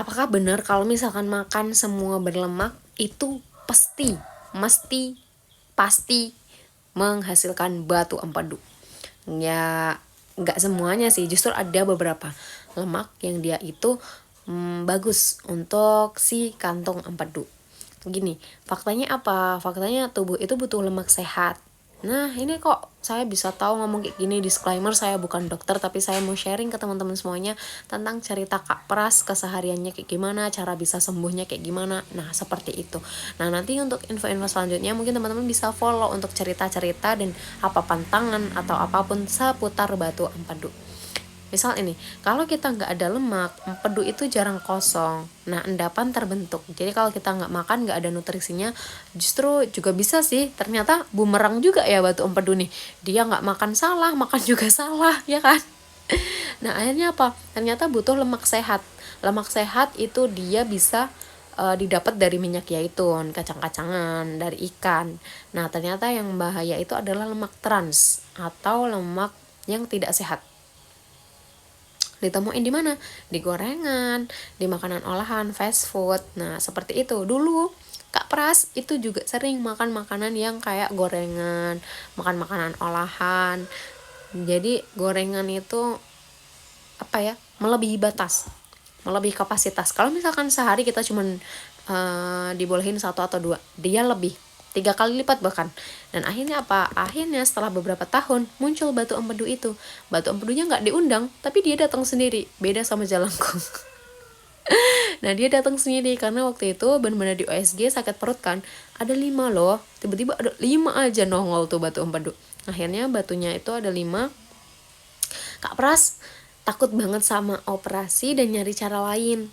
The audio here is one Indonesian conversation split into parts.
apakah benar kalau misalkan makan semua berlemak itu pasti menghasilkan batu empedu? Ya nggak semuanya sih, justru ada beberapa lemak yang dia itu bagus untuk si kantong empedu. Gini, faktanya apa? Faktanya tubuh itu butuh lemak sehat. Nah, ini kok saya bisa tahu ngomong kayak gini, disclaimer saya bukan dokter, tapi saya mau sharing ke teman-teman semuanya tentang cerita Kak Pras kesehariannya kayak gimana, cara bisa sembuhnya kayak gimana. Nah, seperti itu. Nah, nanti untuk info-info selanjutnya mungkin teman-teman bisa follow untuk cerita-cerita dan apa pantangan atau apapun seputar batu empedu. Misal ini, kalau kita nggak ada lemak, empedu itu jarang kosong. Nah, endapan terbentuk. Jadi kalau kita nggak makan, nggak ada nutrisinya, justru juga bisa sih. Ternyata bumerang juga ya batu empedu nih. Dia nggak makan salah, makan juga salah, ya kan? Nah, akhirnya apa? Ternyata butuh lemak sehat. Lemak sehat itu dia bisa didapat dari minyak zaitun, kacang-kacangan, dari ikan. Nah, ternyata yang bahaya itu adalah lemak trans atau lemak yang tidak sehat. Ditemuin di mana? Di gorengan, di makanan olahan, fast food. Nah, seperti itu. Dulu Kak Pras itu juga sering makan makanan yang kayak gorengan, makan makanan olahan. Jadi gorengan itu apa ya? Melebihi batas, melebihi kapasitas. Kalau misalkan sehari kita cuman dibolehin 1 atau 2, dia lebih 3 kali lipat bahkan. Dan akhirnya apa? Akhirnya setelah beberapa tahun muncul batu empedu itu. Batu empedunya nggak diundang, tapi dia datang sendiri. Beda sama jalangkung. Nah, dia datang sendiri karena waktu itu benar-benar di OSG sakit perut kan. Ada 5 loh. Tiba-tiba ada 5 aja nongol tuh batu empedu. Akhirnya batunya itu ada 5. Kak Pras takut banget sama operasi dan nyari cara lain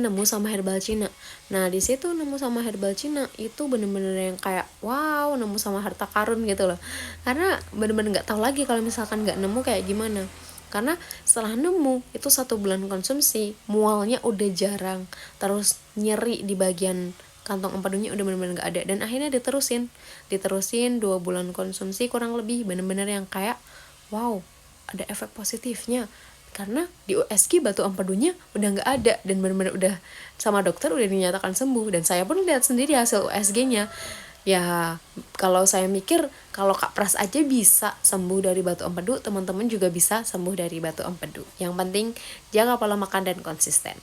nemu sama herbal Cina. Nah, di situ nemu sama herbal Cina itu bener-bener yang kayak wow, nemu sama harta karun gitu loh. Karena bener-bener nggak tahu lagi kalau misalkan nggak nemu kayak gimana. Karena setelah nemu itu 1 bulan konsumsi, mualnya udah jarang, terus nyeri di bagian kantong empedunya udah bener-bener nggak ada, dan akhirnya diterusin 2 bulan konsumsi kurang lebih, bener-bener yang kayak wow, ada efek positifnya. Karena di USG batu empedunya udah nggak ada dan benar-benar udah sama dokter udah dinyatakan sembuh, dan saya pun lihat sendiri hasil USG-nya. Ya kalau saya mikir kalau Kak Pras aja bisa sembuh dari batu empedu, teman-teman juga bisa sembuh dari batu empedu. Yang penting jaga pola makan dan konsisten.